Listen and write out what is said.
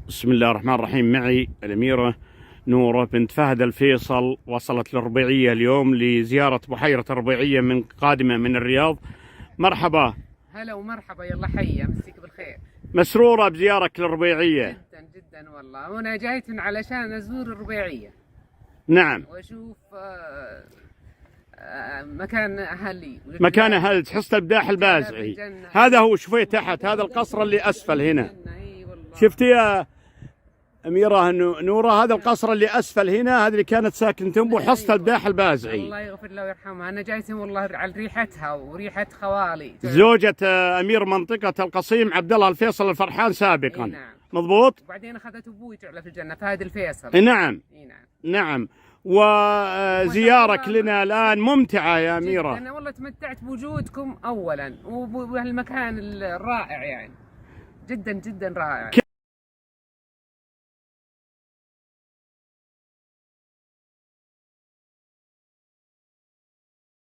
بسم الله الرحمن الرحيم. معي الأميرة نورة بنت فهد الفيصل، وصلت للربيعية اليوم لزيارة بحيرة الربيعية قادمة من الرياض. مرحبا. هلا ومرحبا، يلا حيا، مسيك بالخير. مسرورة بزيارك للربيعية. جدا جدا والله، وانا جايت علشان ازور الربيعية. نعم. واشوف مكان اهلي. مكان أهل تحس بداح البازعي. هذا هو، شوفي تحت هذا القصر اللي أسفل هنا. شفتي يا أميرة نورة هذا القصر اللي أسفل هنا، هذه اللي كانت ساكنة أم حصة البداح البازعي. الله يغفر له ويرحمها. أنا جايتهم والله على ريحتها وريحة خوالي. زوجة أمير منطقة القصيم عبد الله الفيصل الفرحان سابقا. نعم. مضبوط. وبعدين أخذت أبوي تعلى في الجنة فهد الفيصل. نعم. نعم. نعم. وزيارك لنا الآن ممتعة يا أميرة. أنا والله تمتعت بوجودكم أولا وبهالمكان الرائع، يعني جدا جدا رائع.